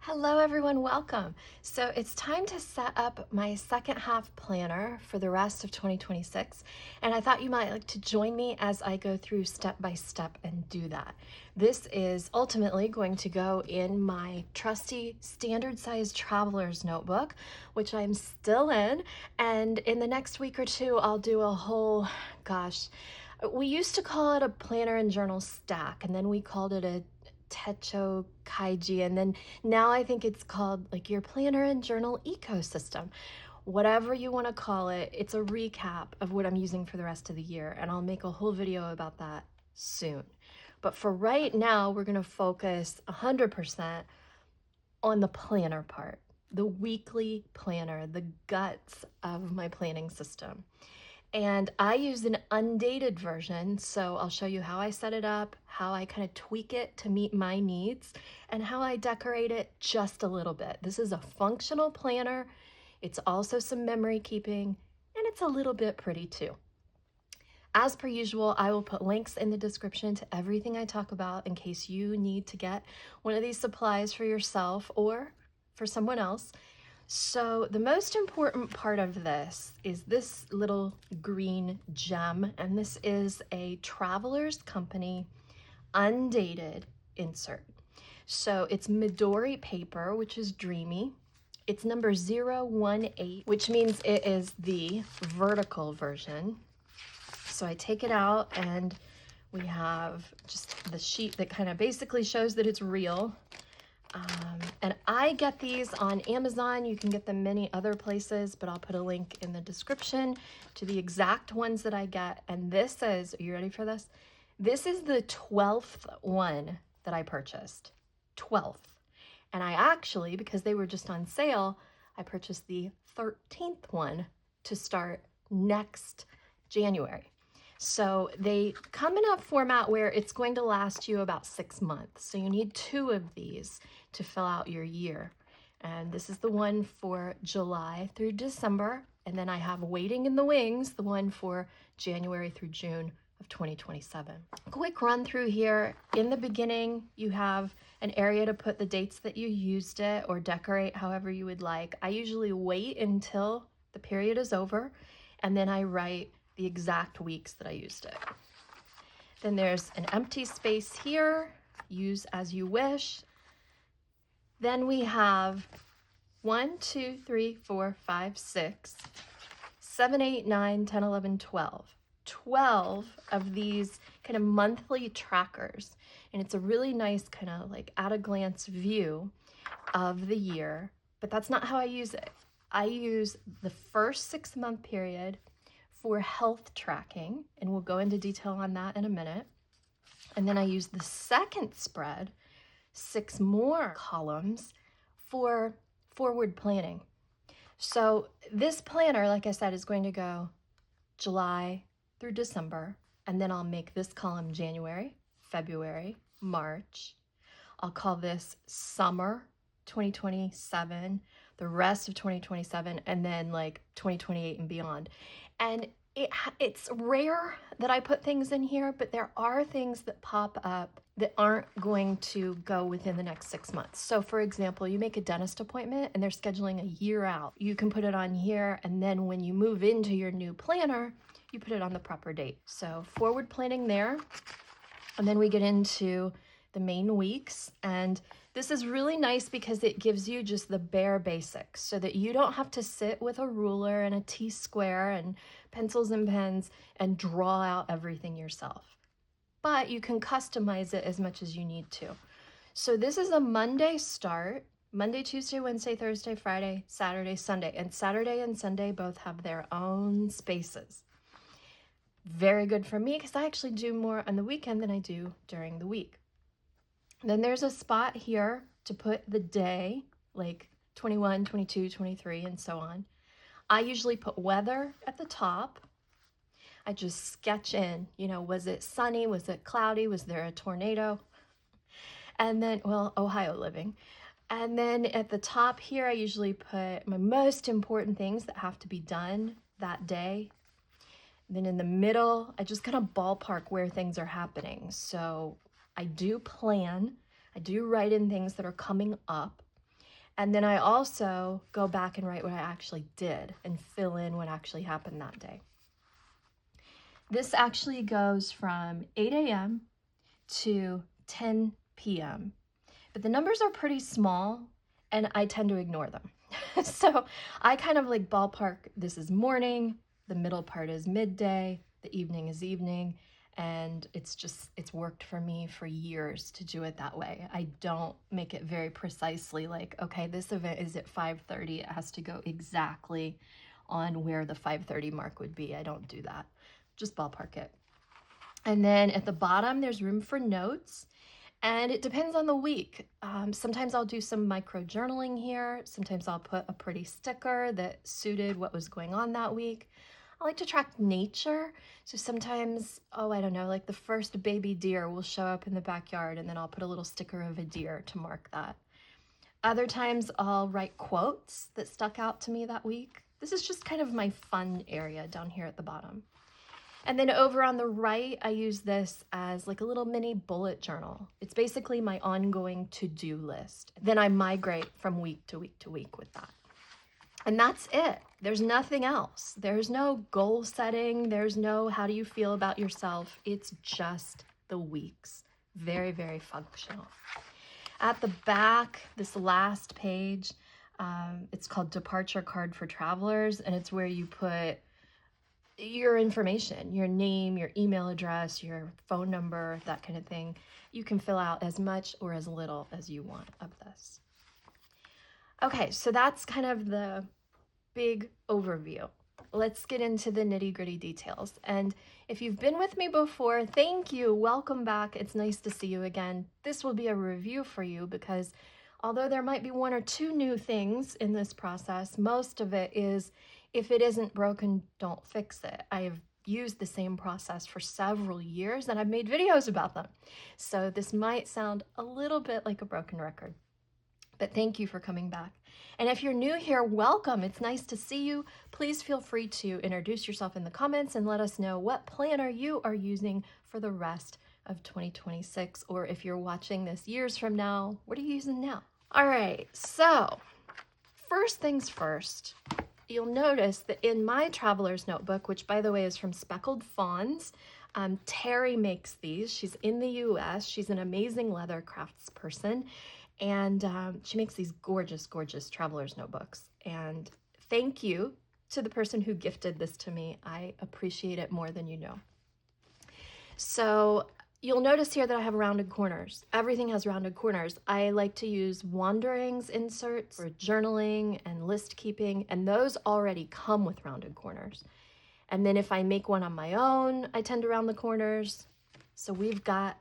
Hello everyone, welcome. So it's time to set up my second half planner for the rest of 2026, and I thought you might like to join me as I go through step by step and do that. This is ultimately going to go in my trusty standard size traveler's notebook, which I'm still in, and in the next week or two I'll do a whole, we used to call it a planner and journal stack, and then we called it a Techo Kaiji, and then now I think it's called like your planner and journal ecosystem. Whatever you want to call it, it's a recap of what I'm using for the rest of the year, and I'll make a whole video about that soon. But for right now, we're going to focus 100% on the planner part, the weekly planner, the guts of my planning system. And I use an undated version, so I'll show you how I set it up, how I kind of tweak it to meet my needs, and how I decorate it just a little bit. This is a functional planner. It's also some memory keeping, and it's a little bit pretty too. As per usual, I will put links in the description to everything I talk about in case you need to get one of these supplies for yourself or for someone else. So the most important part of this is this little green gem, and this is a Traveler's Company undated insert. So it's Midori paper, which is dreamy. It's number 018, which means it is the vertical version. So I take it out and we have just the sheet that kind of basically shows that it's real. And I get these on Amazon. You can get them many other places, but I'll put a link in the description to the exact ones that I get. And this is, are you ready for this? This is the 12th one that I purchased, 12th. And I actually, because they were just on sale, I purchased the 13th one to start next January. So they come in a format where it's going to last you about 6 months. So you need 2 of these to fill out your year. And this is the one for July through December. And then I have waiting in the wings, the one for January through June of 2027. Quick run through here. In the beginning, you have an area to put the dates that you used it or decorate however you would like. I usually wait until the period is over, and then I write the exact weeks that I used it. Then there's an empty space here, use as you wish. Then we have 1, 2, 3, 4, 5, 6, 7, 8, 9, 10, 11, 12. 12 of these kind of monthly trackers. And it's a really nice kind of like at a glance view of the year, but that's not how I use it. I use the first 6-month period for health tracking, and we'll go into detail on that in a minute. And then I use the second spread, 6 more columns, for forward planning. So this planner, like I said, is going to go July through December, and then I'll make this column January, February, March. I'll call this summer 2027, the rest of 2027, and then like 2028 and beyond. And it's rare that I put things in here, but there are things that pop up that aren't going to go within the next 6 months. So for example, you make a dentist appointment and they're scheduling a year out. You can put it on here, and then when you move into your new planner, you put it on the proper date. So forward planning there. And then we get into the main weeks, and this is really nice because it gives you just the bare basics so that you don't have to sit with a ruler and a T-square and pencils and pens and draw out everything yourself. But you can customize it as much as you need to. So this is a Monday start, Monday, Tuesday, Wednesday, Thursday, Friday, Saturday, Sunday. And Saturday and Sunday both have their own spaces. Very good for me because I actually do more on the weekend than I do during the week. Then there's a spot here to put the day, like 21, 22, 23, and so on. I usually put weather at the top. I just sketch in, you know, was it sunny? Was it cloudy? Was there a tornado? And then, well, Ohio living. And then at the top here, I usually put my most important things that have to be done that day. Then in the middle, I just kind of ballpark where things are happening. So I do plan, I do write in things that are coming up. And then I also go back and write what I actually did and fill in what actually happened that day. This actually goes from 8 a.m. to 10 p.m. But the numbers are pretty small and I tend to ignore them. So I kind of like ballpark, this is morning, the middle part is midday, the evening is evening, and it's worked for me for years to do it that way. I don't make it very precisely like, okay, this event is at 5:30. It has to go exactly on where the 5:30 mark would be. I don't do that. Just ballpark it. And then at the bottom, there's room for notes. And it depends on the week. Sometimes I'll do some micro journaling here. Sometimes I'll put a pretty sticker that suited what was going on that week. I like to track nature. So sometimes, oh, I don't know, like the first baby deer will show up in the backyard and then I'll put a little sticker of a deer to mark that. Other times I'll write quotes that stuck out to me that week. This is just kind of my fun area down here at the bottom. And then over on the right, I use this as like a little mini bullet journal. It's basically my ongoing to-do list. Then I migrate from week to week to week with that. And that's it. There's nothing else. There's no goal setting. There's no how do you feel about yourself. It's just the weeks. Very, very functional. At the back, this last page, it's called Departure Card for Travelers, and it's where you put your information, your name, your email address, your phone number, that kind of thing. You can fill out as much or as little as you want of this. Okay, so that's kind of the big overview. Let's get into the nitty-gritty details. And if you've been with me before, thank you. Welcome back. It's nice to see you again. This will be a review for you because although there might be one or two new things in this process, most of it is if it isn't broken, don't fix it. I have used the same process for several years and I've made videos about them. So this might sound a little bit like a broken record, but thank you for coming back. And if you're new here, welcome. It's nice to see you. Please feel free to introduce yourself in the comments and let us know what planner you are using for the rest of 2026. Or if you're watching this years from now, what are you using now? All right, so first things first, you'll notice that in my traveler's notebook, which by the way is from Speckled Fawns, Terry makes these. She's in the US. She's an amazing leather crafts person. And she makes these gorgeous, gorgeous traveler's notebooks. And thank you to the person who gifted this to me. I appreciate it more than you know. So you'll notice here that I have rounded corners. Everything has rounded corners. I like to use Wanderings inserts for journaling and list keeping, and those already come with rounded corners. And then if I make one on my own, I tend to round the corners. So we've got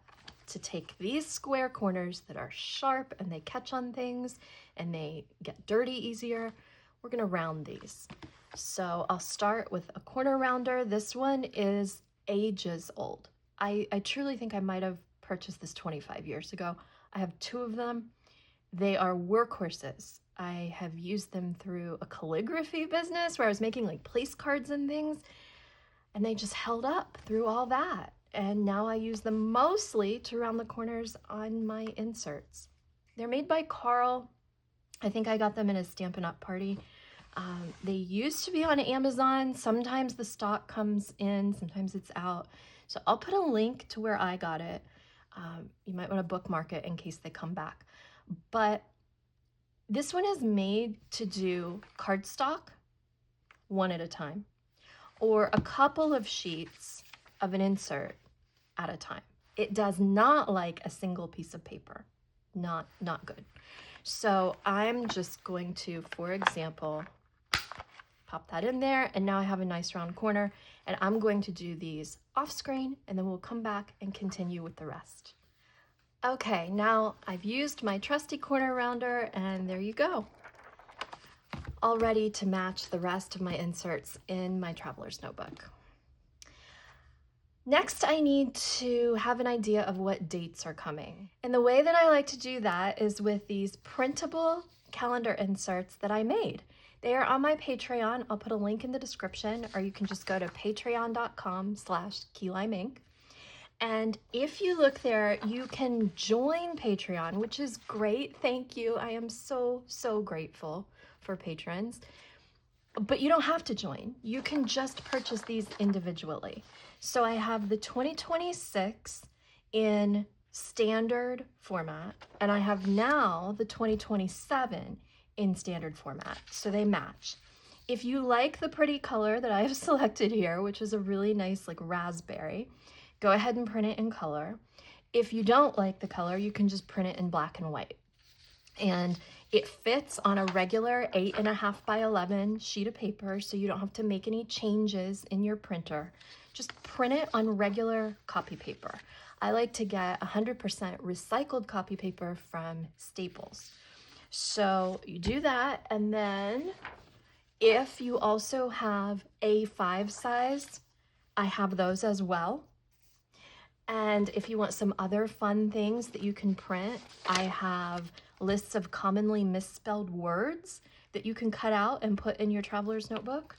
to take these square corners that are sharp and they catch on things and they get dirty easier. We're gonna round these. So I'll start with a corner rounder. This one is ages old. I truly think I might have purchased this 25 years ago. I have two of them. They are workhorses. I have used them through a calligraphy business where I was making like place cards and things, and they just held up through all that. And now I use them mostly to round the corners on my inserts. They're made by Carl. I think I got them in a Stampin' Up! Party. They used to be on Amazon. Sometimes the stock comes in, sometimes it's out. So I'll put a link to where I got it. You might want to bookmark it in case they come back. But this one is made to do cardstock one at a time, or a couple of sheets of an insert at a time. It does not like a single piece of paper. Not good. So I'm just going to, for example, pop that in there, and now I have a nice round corner, and I'm going to do these off screen, and then we'll come back and continue with the rest. Okay, now I've used my trusty corner rounder, and there you go. All ready to match the rest of my inserts in my traveler's notebook. Next, I need to have an idea of what dates are coming. And the way that I like to do that is with these printable calendar inserts that I made. They are on my Patreon. I'll put a link in the description, or you can just go to patreon.com/keylimeinc. And if you look there, you can join Patreon, which is great. Thank you. I am so, so grateful for patrons. But you don't have to join. You can just purchase these individually. So I have the 2026 in standard format, and I have now the 2027 in standard format, so they match. If you like the pretty color that I have selected here, which is a really nice like raspberry, go ahead and print it in color. If you don't like the color, you can just print it in black and white. And it fits on a regular 8.5 by 11 sheet of paper, so you don't have to make any changes in your printer. Just print it on regular copy paper. I like to get 100% recycled copy paper from Staples. So you do that, and then if you also have A5 size, I have those as well. And if you want some other fun things that you can print, I have lists of commonly misspelled words that you can cut out and put in your traveler's notebook.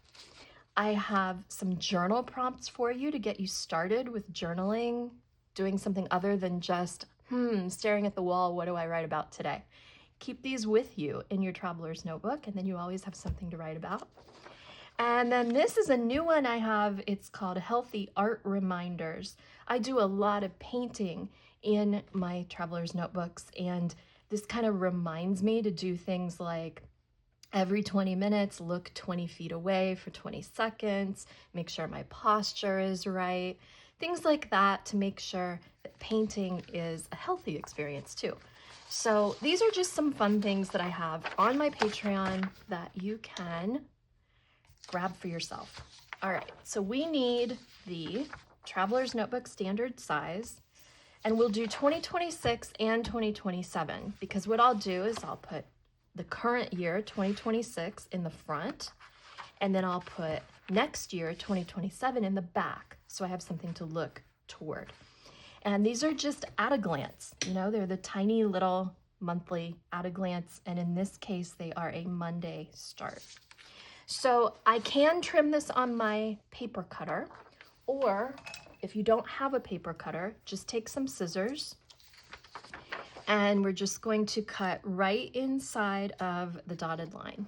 I have some journal prompts for you to get you started with journaling, doing something other than just, staring at the wall, what do I write about today? Keep these with you in your traveler's notebook, and then you always have something to write about. And then this is a new one I have. It's called Healthy Art Reminders. I do a lot of painting in my traveler's notebooks, and this kind of reminds me to do things like every 20 minutes, look 20 feet away for 20 seconds, make sure my posture is right, things like that to make sure that painting is a healthy experience too. So these are just some fun things that I have on my Patreon that you can grab for yourself. All right, so we need the Traveler's Notebook standard size, and we'll do 2026 and 2027, because what I'll do is I'll put the current year, 2026, in the front, and then I'll put next year, 2027, in the back, so I have something to look toward. And these are just at a glance, you know, they're the tiny little monthly at a glance, and in this case, they are a Monday start. So I can trim this on my paper cutter, or if you don't have a paper cutter, just take some scissors, and we're just going to cut right inside of the dotted line.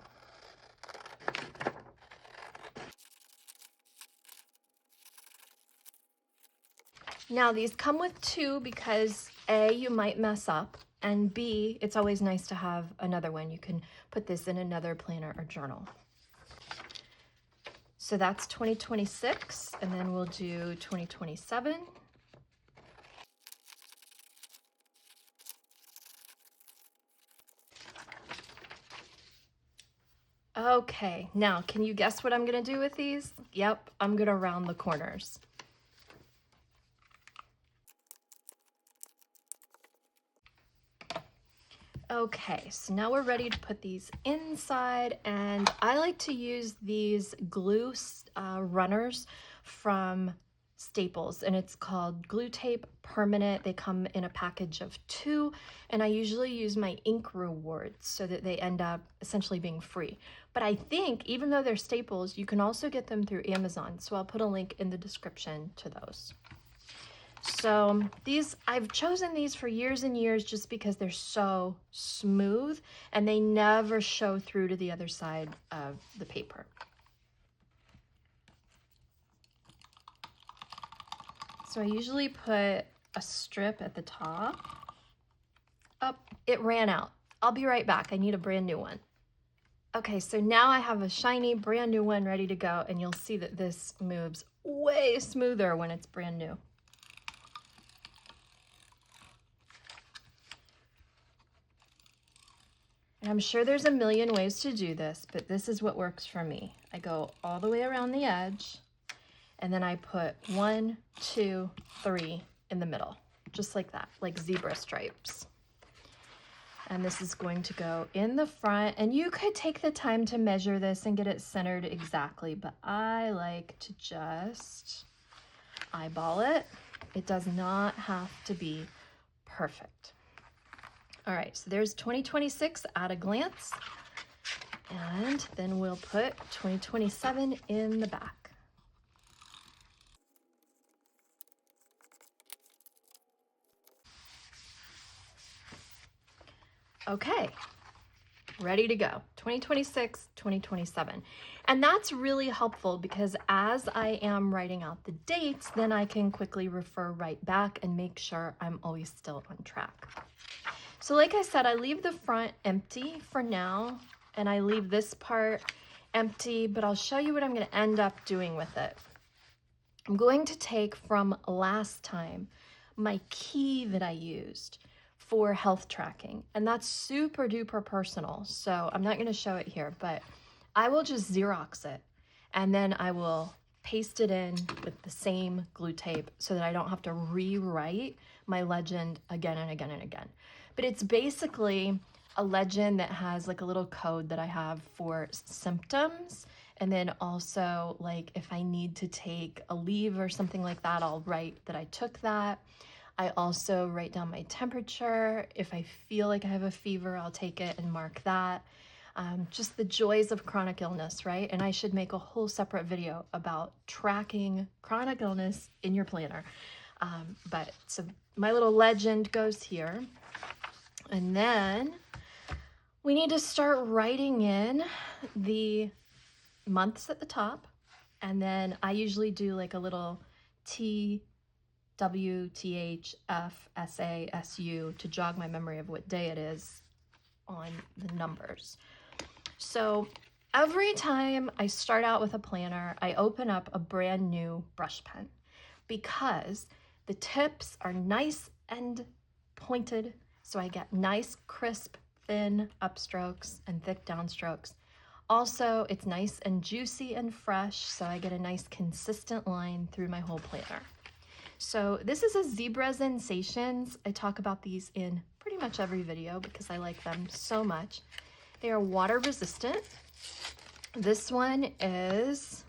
Now these come with two because A, you might mess up, and B, it's always nice to have another one. You can put this in another planner or journal. So that's 2026, and then we'll do 2027. Okay, now can you guess what I'm gonna do with these? Yep, I'm gonna round the corners. Okay, so now we're ready to put these inside, and I like to use these glue runners from Staples, and it's called Glue Tape Permanent. They come in a package of 2, and I usually use my ink rewards so that they end up essentially being free. But I think even though they're Staples, you can also get them through Amazon, so I'll put a link in the description to those. So these, I've chosen these for years and years just because they're so smooth and they never show through to the other side of the paper. So I usually put a strip at the top. Oh, it ran out. I'll be right back. I need a brand new one. Okay, so now I have a shiny brand new one ready to go, and you'll see that this moves way smoother when it's brand new. And I'm sure there's a million ways to do this, but this is what works for me. I go all the way around the edge, and then I put 1, 2, 3 in the middle, just like that, like zebra stripes. And this is going to go in the front, and you could take the time to measure this and get it centered exactly, but I like to just eyeball it. It does not have to be perfect. All right, so there's 2026 at a glance, and then we'll put 2027 in the back. Okay, ready to go. 2026, 2027. And that's really helpful because as I am writing out the dates, then I can quickly refer right back and make sure I'm always still on track. So like I said, I leave the front empty for now, and I leave this part empty, but I'll show you what I'm going to end up doing with it. I'm going to take from last time my key that I used for health tracking, and that's super duper personal, so I'm not going to show it here, but I will just Xerox it, and then I will paste it in with the same glue tape so that I don't have to rewrite my legend again and again and again. But it's basically a legend that has like a little code that I have for symptoms, and then also like if I need to take a leave or something like that, I'll write that I took that. I also write down my temperature. If I feel like I have a fever, I'll take it and mark that. Just the joys of chronic illness, right? And I should make a whole separate video about tracking chronic illness in your planner. But so my little legend goes here. And then we need to start writing in the months at the top. And then I usually do like a little T, W, T, H, F, S, A, S, U to jog my memory of what day it is on the numbers. So every time I start out with a planner, I open up a brand new brush pen because the tips are nice and pointed, so I get nice, crisp, thin upstrokes and thick downstrokes. Also, it's nice and juicy and fresh, so I get a nice consistent line through my whole planner. So this is a Zebra Sensations. I talk about these in pretty much every video because I like them so much. They are water resistant. This one is,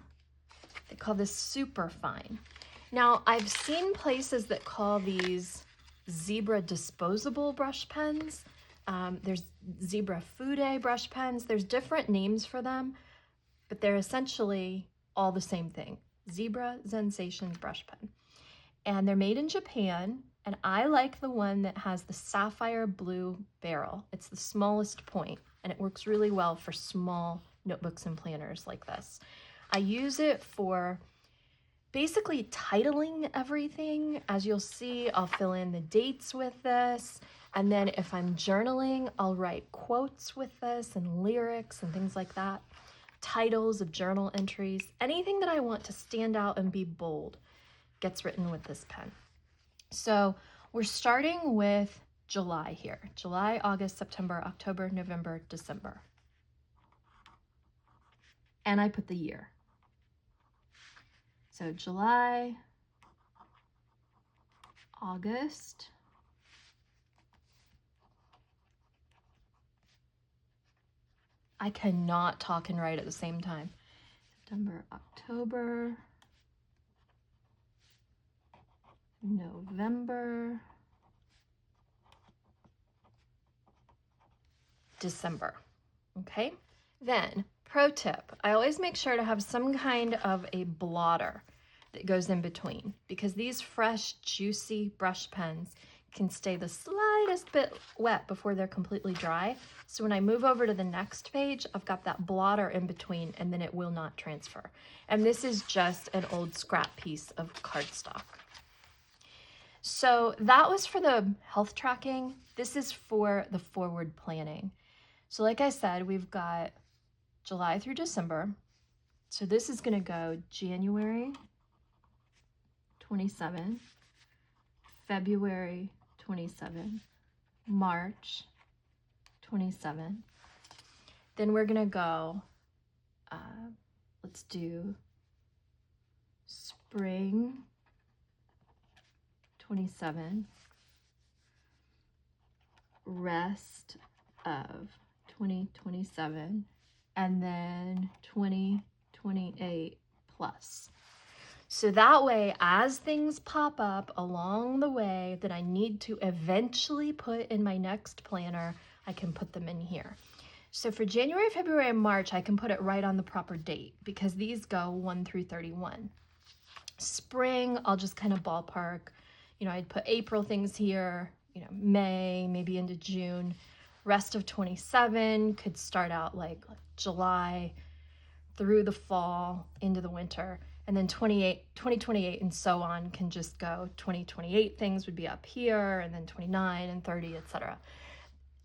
they call this super fine. Now, I've seen places that call these Zebra disposable brush pens. There's Zebra Fude brush pens. There's different names for them, but they're essentially all the same thing. Zebra Sensations brush pen. And they're made in Japan, and I like the one that has the sapphire blue barrel. It's the smallest point, and it works really well for small notebooks and planners like this. I use it for basically titling everything. As you'll see, I'll fill in the dates with this. And then if I'm journaling, I'll write quotes with this and lyrics and things like that. Titles of journal entries, anything that I want to stand out and be bold gets written with this pen. So we're starting with July here. July, August, September, October, November, December. And I put the year. So July, August, I cannot talk and write at the same time. September, October, November, December. Okay, then pro tip, I always make sure to have some kind of a blotter that goes in between, because these fresh, juicy brush pens can stay the slightest bit wet before they're completely dry. So when I move over to the next page, I've got that blotter in between, and then it will not transfer. And this is just an old scrap piece of cardstock. So that was for the health tracking. This is for the forward planning. So like I said, we've got July through December. So this is going to go January 27, February 27, March 27. Then we're going to go, let's do spring 27, rest of 2027, and then 2028 plus. So that way, as things pop up along the way that I need to eventually put in my next planner, I can put them in here. So for January, February, and March, I can put it right on the proper date because these go 1 through 31. Spring, I'll just kind of ballpark. You know, I'd put April things here, you know, May, maybe into June. Rest of 27 could start out like July through the fall into the winter. And then 2028 and so on can just go. 2028 things would be up here, and then 29 and 30, etc.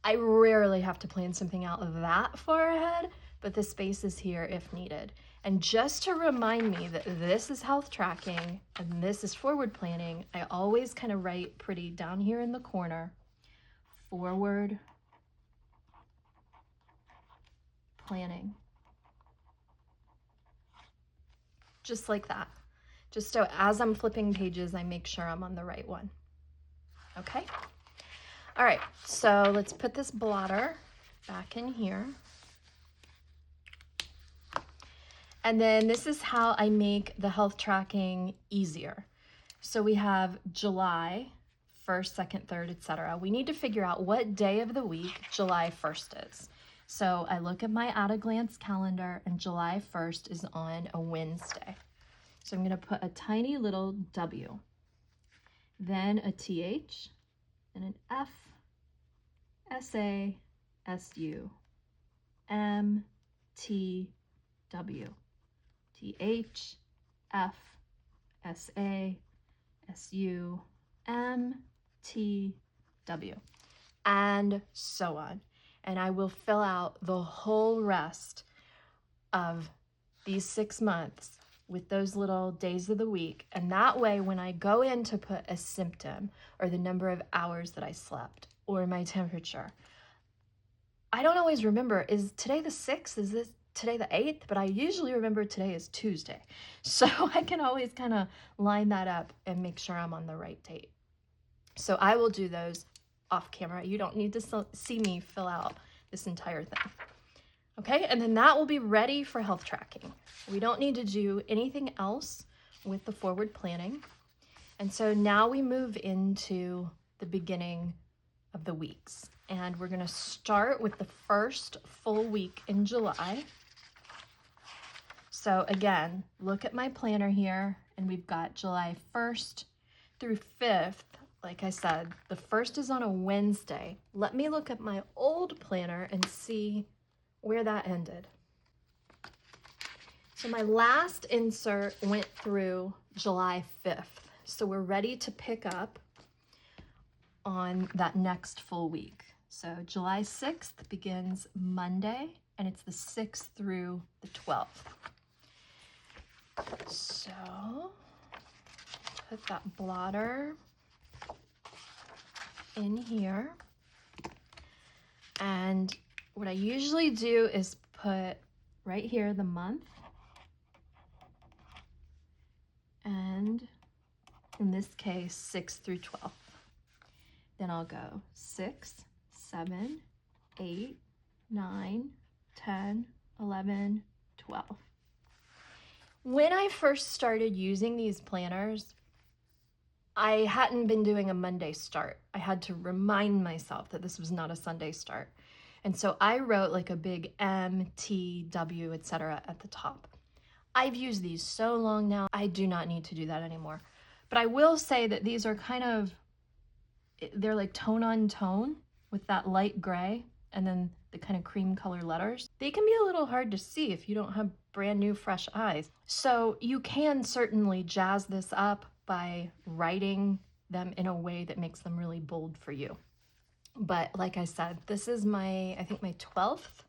I rarely have to plan something out that far ahead, but the space is here if needed. And just to remind me that this is health tracking and this is forward planning, I always kind of write pretty down here in the corner, forward planning. Just like that. Just so as I'm flipping pages, I make sure I'm on the right one. Okay? All right, so let's put this blotter back in here. And then this is how I make the health tracking easier. So we have July 1st, 2nd, 3rd, etc. We need to figure out what day of the week July 1st is. So I look at my at-a-glance calendar, and July 1st is on a Wednesday. So I'm going to put a tiny little W, then a TH, and an F, SA, SU, M, T, W, TH, F, SA, SU, M, T, W, and so on. And I will fill out the whole rest of these 6 months with those little days of the week. And that way, when I go in to put a symptom or the number of hours that I slept or my temperature, I don't always remember, is today the 6th? Is this today the 8th? But I usually remember today is Tuesday. So I can always kind of line that up and make sure I'm on the right date. So I will do those off camera. You don't need to see me fill out this entire thing. Okay, and then that will be ready for health tracking. We don't need to do anything else with the forward planning. And so now we move into the beginning of the weeks. And we're gonna start with the first full week in July. So again, look at my planner here, and we've got July 1st through 5th. Like I said, the 1st is on a Wednesday. Let me look at my old planner and see where that ended. So my last insert went through July 5th. So we're ready to pick up on that next full week. So July 6th begins Monday, and it's the 6th through the 12th. So put that blotter in here. And what I usually do is put right here the month, and in this case 6 through 12. Then I'll go 6, 7, 8, 9, 10, 11, 12. When I first started using these planners, I hadn't been doing a Monday start. I had to remind myself that this was not a Sunday start. And so I wrote like a big M, T, W, etc. at the top. I've used these so long now, I do not need to do that anymore. But I will say that these are kind of, they're like tone on tone with that light gray and then the kind of cream color letters. They can be a little hard to see if you don't have brand new fresh eyes. So you can certainly jazz this up by writing them in a way that makes them really bold for you. But like I said, this is I think my 12th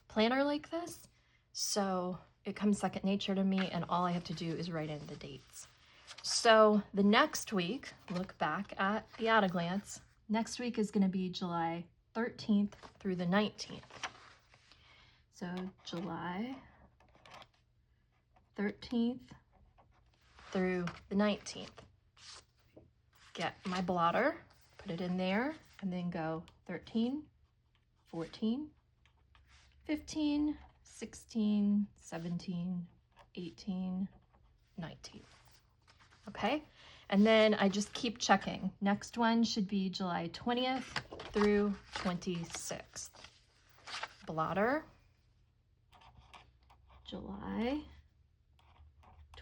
planner like this. So it comes second nature to me, and all I have to do is write in the dates. So the next week, look back at the at a glance. Next week is going to be July 13th through the 19th. So July 13th through the 19th. Get my blotter, put it in there, and then go 13, 14, 15, 16, 17, 18, 19. Okay, and then I just keep checking. Next one should be July 20th through 26th. Blotter, July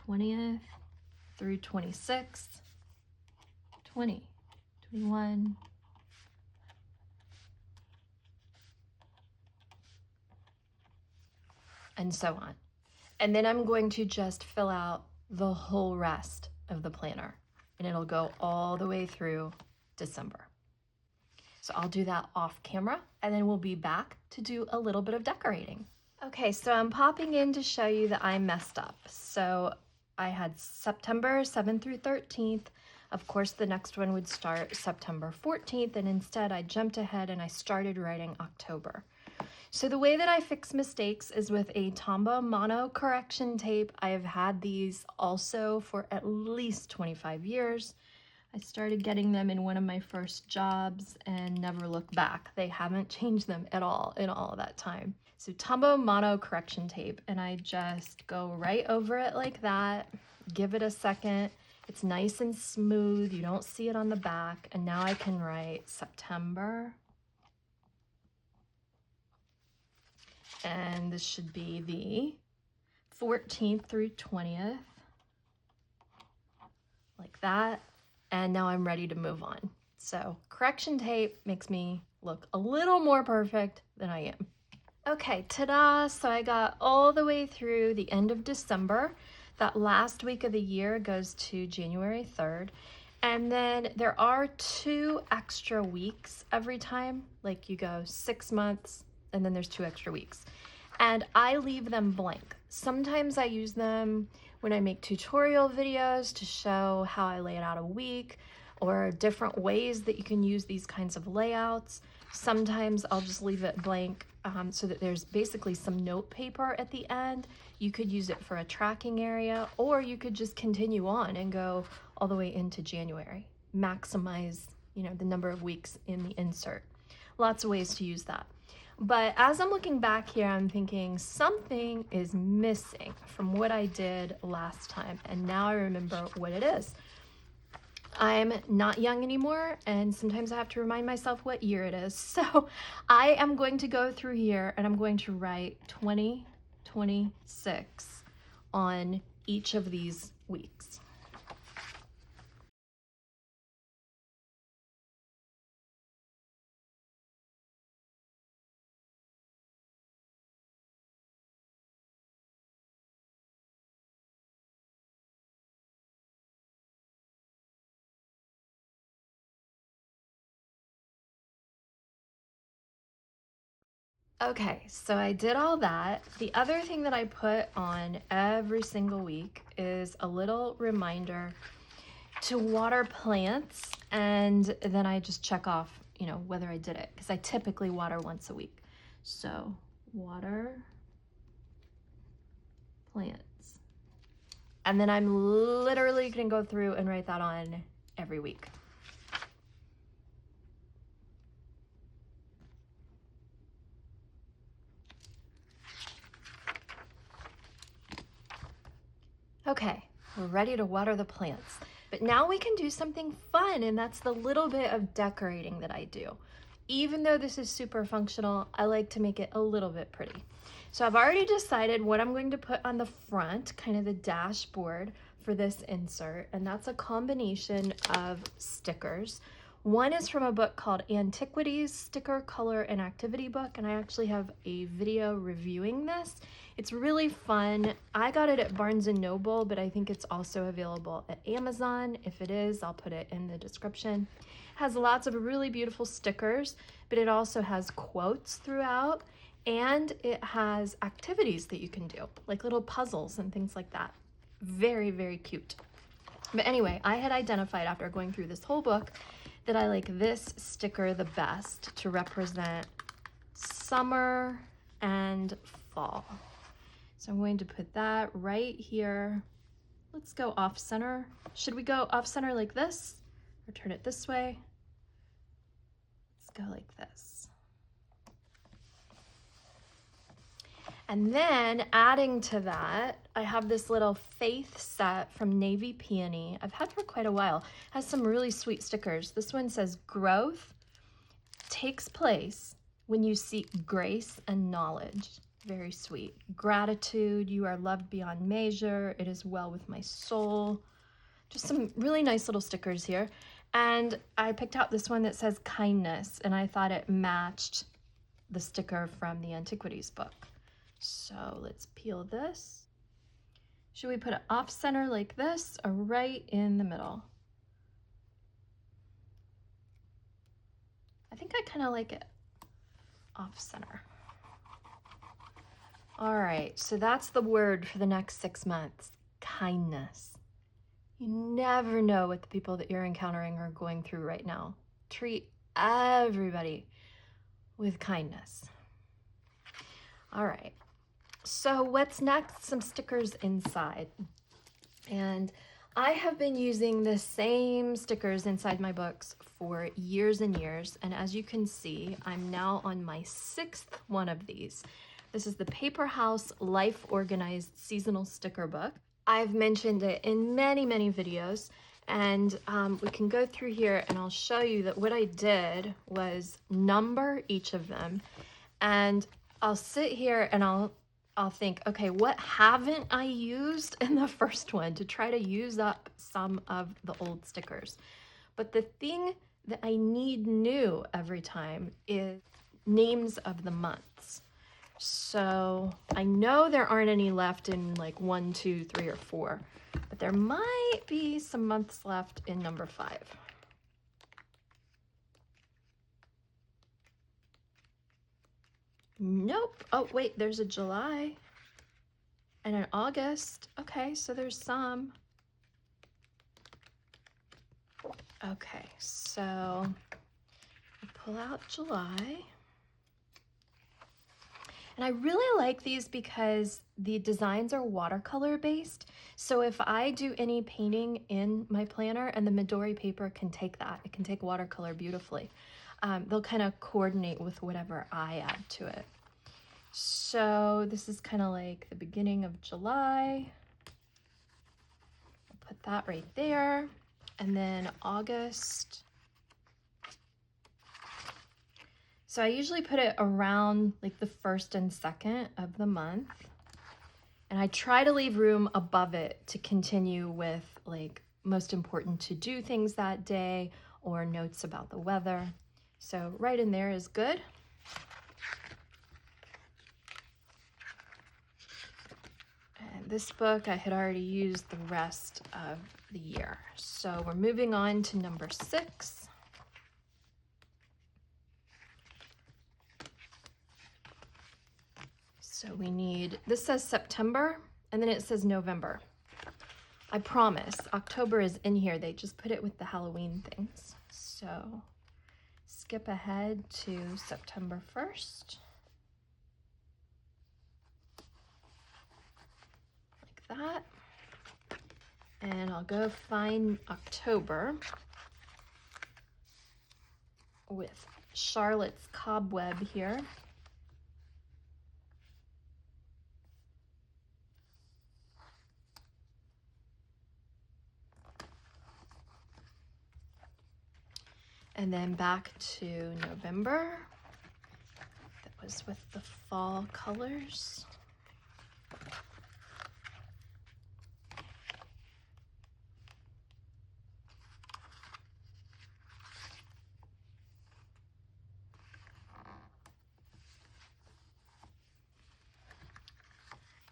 20th through 26th, 20, 21, and so on. And then I'm going to just fill out the whole rest of the planner, and it'll go all the way through December. So I'll do that off camera, and then we'll be back to do a little bit of decorating. Okay, so I'm popping in to show you that I messed up. So I had September 7th through 13th. Of course, the next one would start September 14th, and instead I jumped ahead and I started writing October. So the way that I fix mistakes is with a Tombow mono correction tape. I have had these also for at least 25 years. I started getting them in one of my first jobs and never looked back. They haven't changed them at all in all of that time. So Tombow mono correction tape, and I just go right over it like that, give it a second. It's nice and smooth. You don't see it on the back. And now I can write September. And this should be the 14th through 20th, like that. And now I'm ready to move on. So correction tape makes me look a little more perfect than I am. Okay, ta-da! So I got all the way through the end of December. That last week of the year goes to January 3rd. And then there are 2 extra weeks every time. Like you go 6 months, and then there's 2 extra weeks. And I leave them blank. Sometimes I use them when I make tutorial videos to show how I lay it out a week, or different ways that you can use these kinds of layouts. Sometimes I'll just leave it blank so that there's basically some note paper at the end. You could use it for a tracking area, or you could just continue on and go all the way into January. Maximize, the number of weeks in the insert. Lots of ways to use that. But as I'm looking back here, I'm thinking something is missing from what I did last time. And now I remember what it is. I'm not young anymore, and sometimes I have to remind myself what year it is. So I am going to go through here and I'm going to write 2026 on each of these weeks. Okay, so I did all that. The other thing that I put on every single week is a little reminder to water plants, and then I just check off, whether I did it, because I typically water once a week. So water plants. And then I'm literally gonna go through and write that on every week. Okay, we're ready to water the plants. But now we can do something fun, and that's the little bit of decorating that I do. Even though this is super functional, I like to make it a little bit pretty. So I've already decided what I'm going to put on the front, kind of the dashboard for this insert, and that's a combination of stickers. One is from a book called Antiquities, Sticker, Color, and Activity Book, and I actually have a video reviewing this. It's really fun. I got it at Barnes & Noble, but I think it's also available at Amazon. If it is, I'll put it in the description. It has lots of really beautiful stickers, but it also has quotes throughout, and it has activities that you can do, like little puzzles and things like that. Very, very cute. But anyway, I had identified after going through this whole book that I like this sticker the best to represent summer and fall. So I'm going to put that right here. Let's go off center. Should we go off center like this or turn it this way? Let's go like this. And then adding to that, I have this little Faith set from Navy Peony. I've had for quite a while. It has some really sweet stickers. This one says, growth takes place when you seek grace and knowledge. Very sweet. Gratitude, you are loved beyond measure. It is well with my soul. Just some really nice little stickers here. And I picked out this one that says kindness, and I thought it matched the sticker from the Antiquities book. So let's peel this. Should we put it off center like this or right in the middle? I think I kind of like it off center. All right, so that's the word for the next 6 months, kindness. You never know what the people that you're encountering are going through right now. Treat everybody with kindness. All right, so what's next? Some stickers inside. And I have been using the same stickers inside my books for years and years. And as you can see, I'm now on my 6th one of these. This is the Paper House Life Organized Seasonal Sticker Book. I've mentioned it in many, many videos. And we can go through here and I'll show you that what I did was number each of them. And I'll sit here and I'll think, okay, what haven't I used in the first one to try to use up some of the old stickers. But the thing that I need new every time is names of the months. So I know there aren't any left in like 1, 2, 3, or 4, but there might be some months left in number 5. Nope. Oh, wait, there's a July and an August. Okay, so there's some. Okay, so I'll pull out July. And I really like these because the designs are watercolor based. So if I do any painting in my planner, and the Midori paper can take that, it can take watercolor beautifully. They'll kind of coordinate with whatever I add to it. So this is kind of like the beginning of July. I'll put that right there. And then August. So I usually put it around like the 1st and 2nd of the month. And I try to leave room above it to continue with like most important to do things that day or notes about the weather. So right in there is good. And this book I had already used the rest of the year. So we're moving on to number 6. So we need, this says September and then it says November. I promise October is in here. They just put it with the Halloween things. So skip ahead to September 1st. Like that. And I'll go find October with Charlotte's Cobweb here. And then back to November. That was with the fall colors.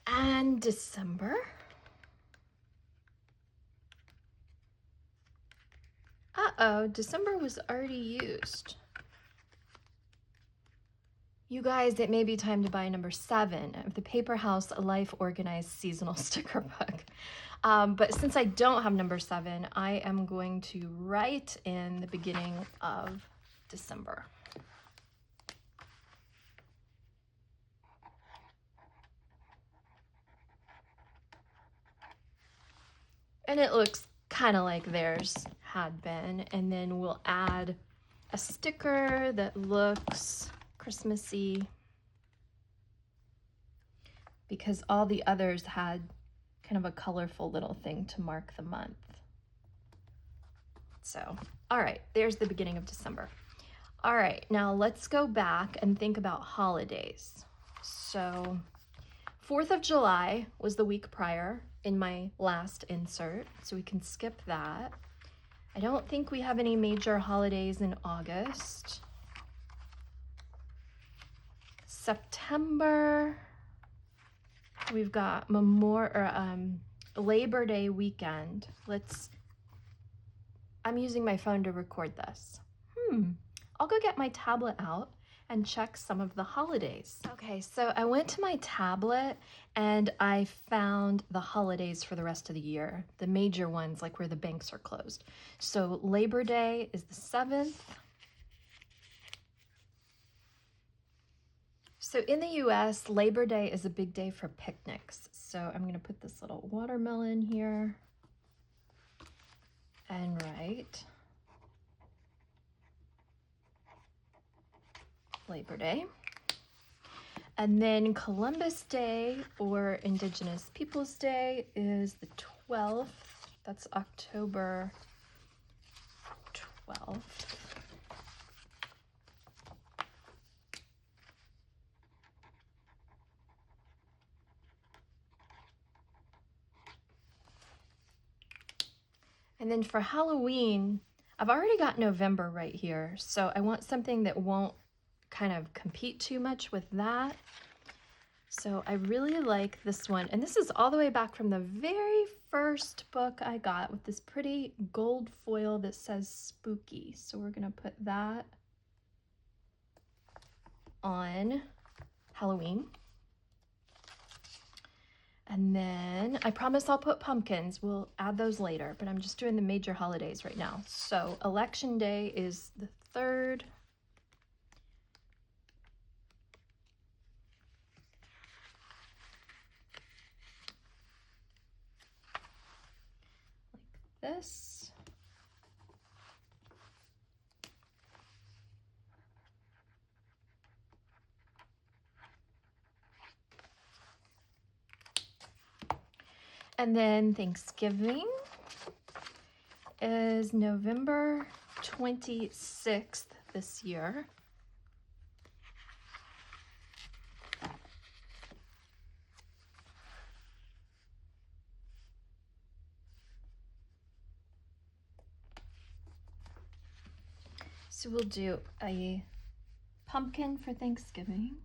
And December. Uh-oh, December was already used. You guys, it may be time to buy number 7 of the Paper House Life Organized Seasonal Sticker Book. But since I don't have number 7, I am going to write in the beginning of December. And it looks kind of like theirs had been. And then we'll add a sticker that looks Christmassy because all the others had kind of a colorful little thing to mark the month. So, all right, there's the beginning of December. All right, now let's go back and think about holidays. So 4th of July was the week prior in my last insert, so we can skip that. I don't think we have any major holidays in August. September, We've got Labor Day weekend. I'm using my phone to record this. I'll go get my tablet out and check some of the holidays. Okay, so I went to my tablet and I found the holidays for the rest of the year, the major ones, like where the banks are closed. So Labor Day is the 7th. So in the US, Labor Day is a big day for picnics. So I'm gonna put this little watermelon here and write Labor Day. And then Columbus Day, or Indigenous Peoples Day, is the 12th. That's October 12th. And then for Halloween, I've already got November right here, so I want something that won't kind of compete too much with that. So I really like this one, and this is all the way back from the very first book I got with this pretty gold foil that says spooky. So we're gonna put that on Halloween. And then I promise I'll put pumpkins. We'll add those later, but I'm just doing the major holidays right now. So Election Day is the 3rd. Like this. And then Thanksgiving is November 26th this year. So we'll do a pumpkin for Thanksgiving.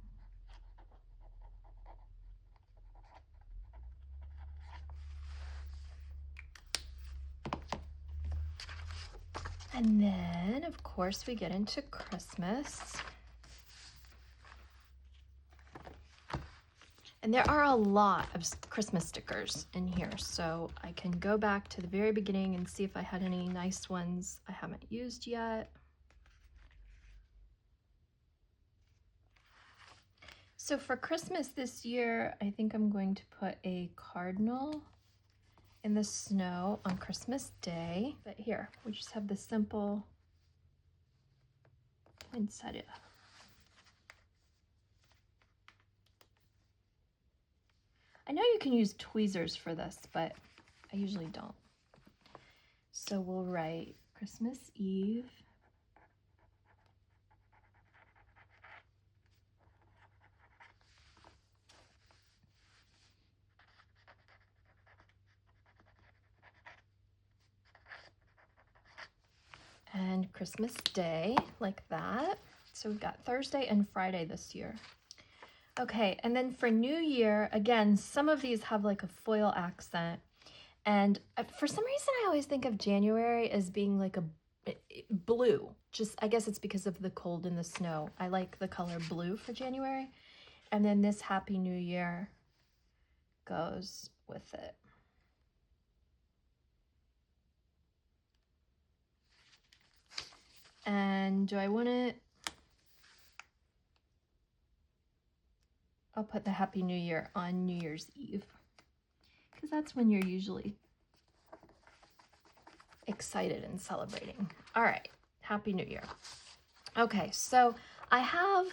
And then, of course, we get into Christmas. And there are a lot of Christmas stickers in here, so I can go back to the very beginning and see if I had any nice ones I haven't used yet. So for Christmas this year, I think I'm going to put a cardinal in the snow on Christmas Day. But here, we just have the simple poinsettia. I know you can use tweezers for this, but I usually don't. So we'll write Christmas Eve. And Christmas Day, like that. So we've got Thursday and Friday this year. Okay, and then for New Year, again, some of these have like a foil accent. And for some reason, I always think of January as being like a blue. Just, I guess it's because of the cold and the snow. I like the color blue for January. And then this Happy New Year goes with it. And do I want it? I'll put the Happy New Year on New Year's Eve, because that's when you're usually excited and celebrating. All right, Happy New Year. Okay, so I have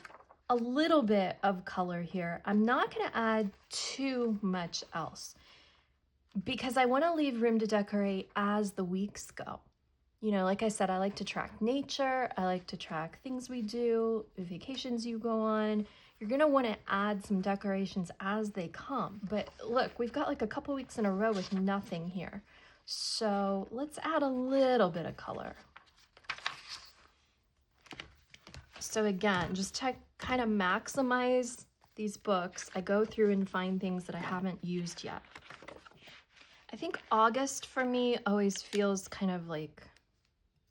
a little bit of color here. I'm not gonna add too much else because I wanna leave room to decorate as the weeks go. You know, like I said, I like to track nature. I like to track things we do, vacations you go on. You're gonna wanna add some decorations as they come. But look, we've got like a couple weeks in a row with nothing here. So let's add a little bit of color. So again, just to kind of maximize these books, I go through and find things that I haven't used yet. I think August for me always feels kind of like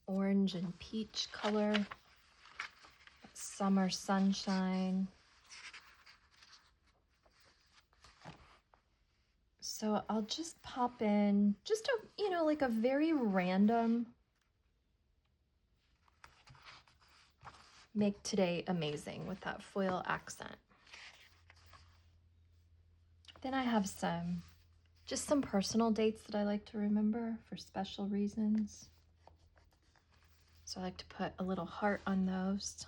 orange and peach color. Summer sunshine. So I'll just pop in just a, you know, like a very random make today amazing with that foil accent. Then I have just some personal dates that I like to remember for special reasons. So I like to put a little heart on those.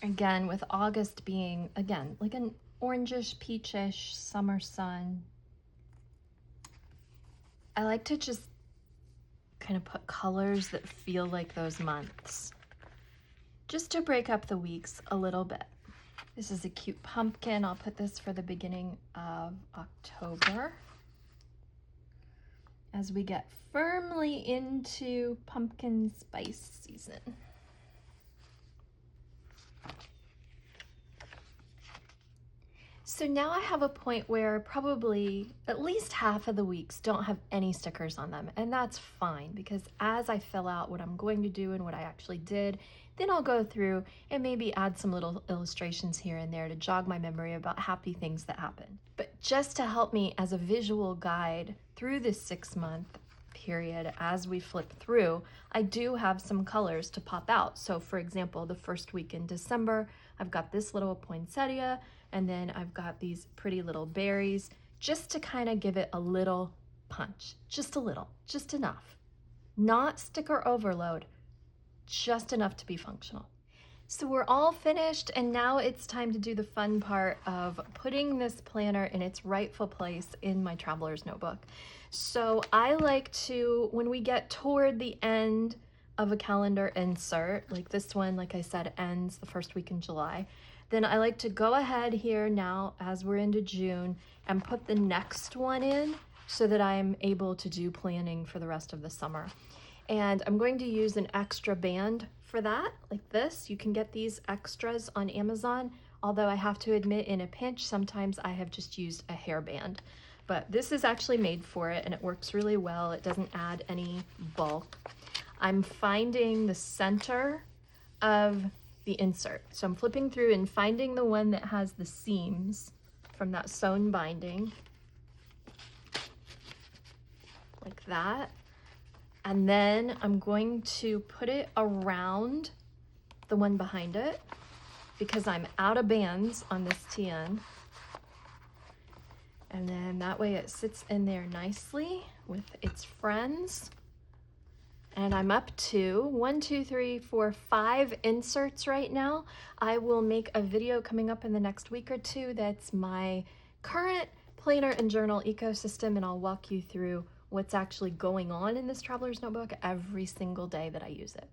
Again, with August being, again, like an orangish, peachish summer sun, I like to just kind of put colors that feel like those months, just to break up the weeks a little bit. This is a cute pumpkin. I'll put this for the beginning of October as we get firmly into pumpkin spice season. So now I have a point where probably at least half of the weeks don't have any stickers on them, and that's fine because as I fill out what I'm going to do and what I actually did, then I'll go through and maybe add some little illustrations here and there to jog my memory about happy things that happened. But just to help me as a visual guide through this 6-month period as we flip through, I do have some colors to pop out. So for example, the first week in December, I've got this little poinsettia, and then I've got these pretty little berries, just to kind of give it a little punch, just a little, just enough. Not sticker overload, just enough to be functional. So we're all finished, and now it's time to do the fun part of putting this planner in its rightful place in my traveler's notebook. So I like to, when we get toward the end of a calendar insert, like this one, like I said, ends the first week in July, then I like to go ahead here now as we're into June and put the next one in so that I'm able to do planning for the rest of the summer. And I'm going to use an extra band for that, like this. You can get these extras on Amazon, although I have to admit in a pinch, sometimes I have just used a hairband. But this is actually made for it and it works really well. It doesn't add any bulk. I'm finding the center of the insert. So I'm flipping through and finding the one that has the seams from that sewn binding, like that. And then I'm going to put it around the one behind it because I'm out of bands on this TN. And then that way it sits in there nicely with its friends. And I'm up to 5 inserts right now. I will make a video coming up in the next week or two that's my current planner and journal ecosystem, and I'll walk you through what's actually going on in this traveler's notebook every single day that I use it.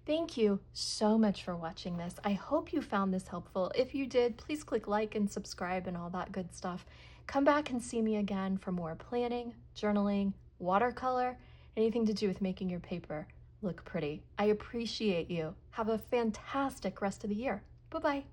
Thank you so much for watching this. I hope you found this helpful. If you did, please click like and subscribe and all that good stuff. Come back and see me again for more planning, journaling, watercolor, anything to do with making your paper look pretty. I appreciate you. Have a fantastic rest of the year. Bye-bye.